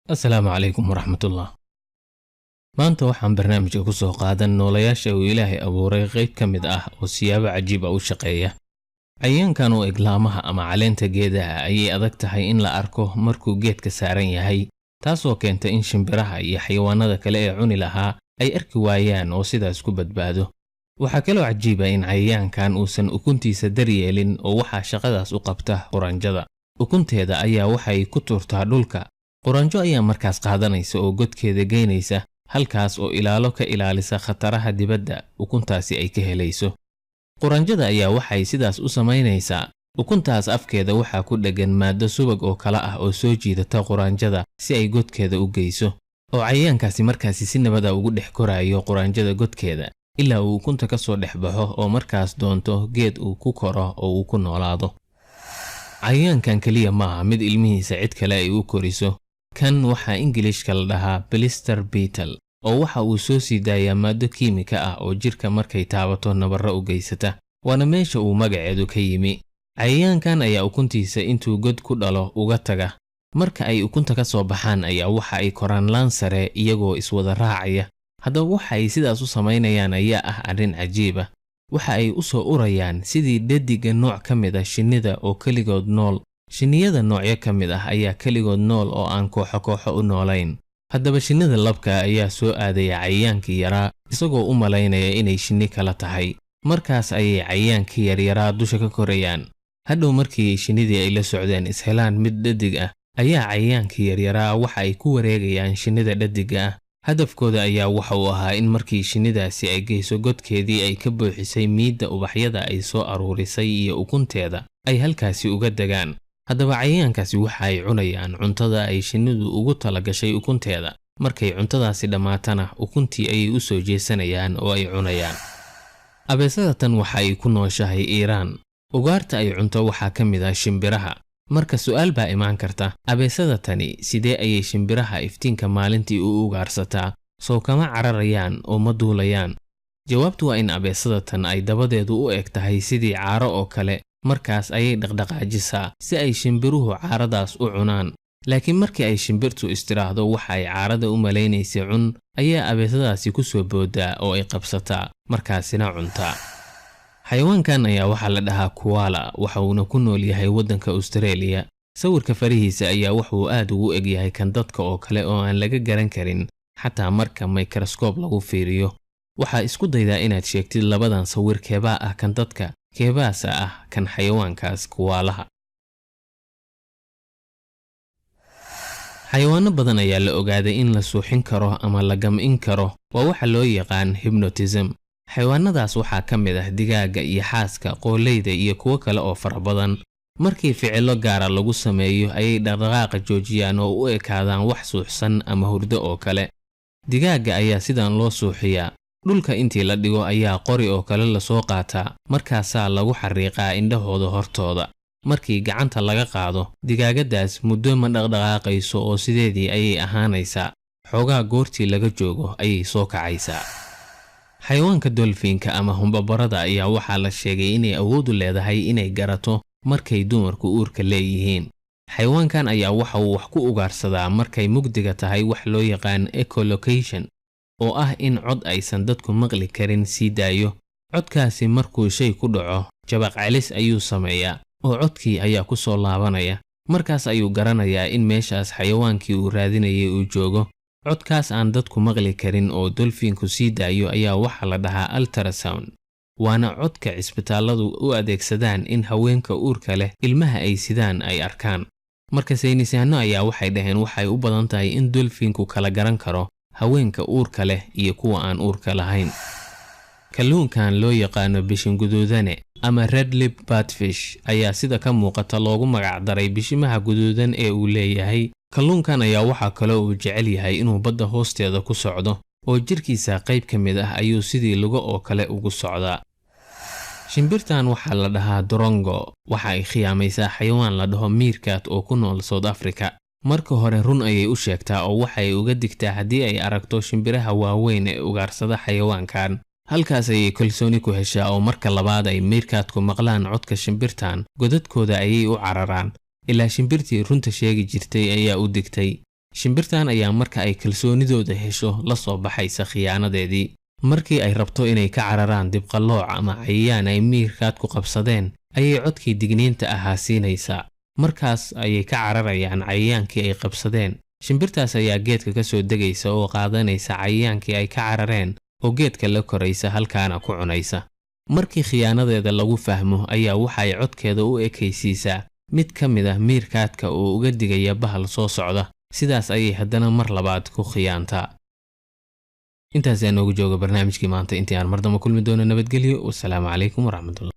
Assalaamu calaykum waraxmatullah. Maanta waxaan barnaamijka ku soo qaadan noolayaasha uu Ilaahay abuuray qayb ka mid ah oo siyaabo cajiib ah u shaqeeya. Cayayaankan oo eglaamaha ama caleenta geedaha ayay adag tahay in la arko markuu geedka saaran yahay, taasoo keenta in shimbiraha iyo xayawaanada kale ee cuni lahaa ay arki waayaan oo sidaas ku badbaado. Waxaa kaloo cajiib ah in cayayaankan uusan ukuntiisa daryeelin oo waxaa shaqadaas u qabta quranjada. Ukunteeda ayaa waxay ku tuurtaa dhulka. Quranjo ayaa markaas qaadanaysa oo godkeeda geynaysa, halkaas oo ilaalo ka ilaalisa khataraha dibadda ukuntaasi ay ka helayso. Quranjada ayaa waxay sidaas u samaynaysaa. Ukuntaas afkeeda waxaa ku dhagan maado subag oo kala ah oo soo jiidata quranjada si ay godkeeda u geyso. Oo cayayaankaasi markaasi si nabad ah ugu dhex korayo quranjada godkeeda ilaa uu ukunta ka soo dhex baxo oo markaas doonto geed uu ku koro oo uu ku noolaado. Cayayaankan kaliya maaha mid ilmihiisa cid kale ay u koriso. Kan waxaa Ingiriiska la dhahaa blister beetle oo waxa uu soo sii daayaa maado kiimika ah oo jirka markay taabato nabarro u geysata. Waana meesha uu magaceedu ka yimi. Cayayaankan ayaa ukuntiisa intuu god ku dhalo uga taga. Marka ay ukunta ka soo baxaan ayaa waxa ay koraan laan sare iyagoo iswada raacaya. Haddaba waxa ay sidaas u samaynayaan ayaa ah arrin cajiib ah. Waxa ay u soo urayaan sidii dheddigga nooc ka mid ah shinnida oo kaligood nool. Shinniyada noocyo ka mid ah ayaa kaligood nool oo aan kooxo u noolayn. Haddaba shinnida labka ayaa soo aadaya cayayaankii yaraa isagoo u malaynaya inay shinni kala tahay. Markaas ayay cayayaankii yaryaraa dusha ka korayaan. Hadhow markii shinnidii ay la socdeen ishelaan mid dheddig ah, ayaa cayayaankii yaryaraa waxa ay ku wareegayaan shinnida dheddigga ah. Hadafkooda ayaa waxa uu ahaa in markii shinnidaasi ay geyso godkeedii ay ka buuxisay miidda ubaxyada ay soo aruurisay iyo ukunteeda ay halkaasi uga degaan. Haddaba cayayaankaasi waxa ay cunayaan cuntada ay shinnidu ugu talagashay ukunteeda. Markay cuntadaasi dhammaatana ukuntii ayay u soo jeesanayaan oo ay cunayaan. Abeesada tan waxa ay ku nooshahay Iiraan. Ugaarta ay cunto waxaa ka mid ah shimbiraha. Marka su'aal baa imaan karta, abeesada tani sidee ayay shimbiraha iftiinka maalintii u ugaarsataa? Soo kama cararayaan oo ma duulayaan? Jawaabtu waa in abeesada tan ay dabadeedu u eg tahay sidii caaro oo kale. Markaas ayay dhaqdhaqaajisaa si ay shimbiruhu caaradaas u cunaan. Laakiin markii ay shimbirtu istiraahdo waxa ay caarada u malaynaysay cun, ayaa abeesadaasi ku soo boodaa oo ay qabsataa, markaasina cuntaa. Xayawaankan ayaa waxaa la dhahaa koala, waxa uuna ku nool yahay waddanka Australia. Sawirka farihiisa ayaa wuxuu aad ugu eg yahay kan dadka oo kale oo aan laga garan karin, xataa marka microscope lagu fiiriyo. Waxaa isku daydaa inaad sheegtid labadan sawir keebaa ah kan dadka, keebaasa ah kan xayawaankaas koalaha. Xayawaano badan ayaa la ogaaday in la suuxin karo ama la gam'in karo, waa waxa loo yaqaan hypnotism. Xayawaanadaas waxaa ka mid ah digaaga iyo xaaska, qooleyda iyo kuwo kale oo fara badan. Markii ficilo gaara lagu sameeyo ayay dhaqdhaqaaqa joojiyaan oo u ekaadaan wax suuxsan ama hurdo oo kale. Digaaga ayaa sidan loo suuxiyaa. Dhulka intii la dhigo ayaa qori oo kale la soo qaataa, markaasaa lagu xariiqaa indhahooda hortooda. Markii gacanta laga qaado, digaagadaas muddo ma dhaqdhaqaaqayso oo sideedii ayay ahaanaysaa. Xoogaa goortii laga joogo ayay soo kacaysaa. Xayawaanka dolphinka ama humbabarada ayaa waxaa la sheegay inay awood u leedahay inay garato markay dumarku uurka leeyihiin. Xayawaankan ayaa waxa uu wax ku ugaarsadaa markay mugdiga tahay wax loo yaqaan echolocation, oo ah in cod aysan dadku maqli karin sii daayo. Codkaasi markuu shay ku dhaco, jabaq celis ayuu sameeyaa, oo codkii ayaa ku soo laabanaya. Markaas ayuu garanayaa in meeshaas xayawaankii uu raadinayay uu joogo. Codkaas aan dadku maqli karin oo dolphinku sii daayo ayaa waxa la dhahaa ultrasound. Waana codka cisbitaalladu u adeegsadaan in haweenka uurka leh ilmaha ay sidaan ay arkaan. Marka saynisyahanno ayaa waxay dhaheen waxay u badan tahay in dolphinku kala garan karo haweenka uurka leh iyo kuwa aan uurka lahayn. Kalluunkan loo yaqaano bishinguduudane ama red lip batfish ayaa sida ka muuqata loogu magac daray bishimaha guduudan ee uu leeyahay. Kalluunkan ayaa waxa kale uu jecel yahay inuu badda hoosteeda ku socdo, oo jirkiisa qayb ka mid ah ayuu sidii lugo oo kale ugu socdaa. Shimbirtan waxaa la dhahaa dorongo, waxa ay khiyaamaysaa xayawaan la dhaho meerkat oo ku nool South Africa. Marka hore run ayay u sheegtaa oo waxa ay uga digtaa haddii ay aragto shimbiraha waaweyn ee ugaarsada xayawaankan. Halkaas ayay kalsooni ku heshaa oo marka labaad ay meerkatku maqlaan codka shimbirtan, godadkooda ayay u cararaan. Ilaa shimbirtii runta sheegi jirtay ayaa u digtay. shimbirtan ayaa marka ay kalsoonidooda hesho la soo baxaysa khiyaanadeedii. markii ay rabto inay ka cararaan dibqallooc ama cayayaan ay miirkaad ku qabsadeen ayay codkii digniinta ahaa siinaysaa. markaas ayay ka cararayaan cayayaankii ay qabsadeen. shimbirtaas ayaa geedka ka soo degaysa oo qaadanaysa cayayaankii ay ka carareen oo geedka la koraysa halkaana ku cunaysa. markii khiyaanadeeda lagu fahmo ayaa waxay codkeeda u ekaysiisaa mid ka mid ah miirkaadka oo uga digaya bahal soo socda. sidaas ayay haddana mar labaad ku khiyaantaa. intaas ayaa noogu jooga barnaamijkii maanta. intii aan mar damba kulmi doono nabadgelyo. wassalaamu calaykum waraxmatullaah.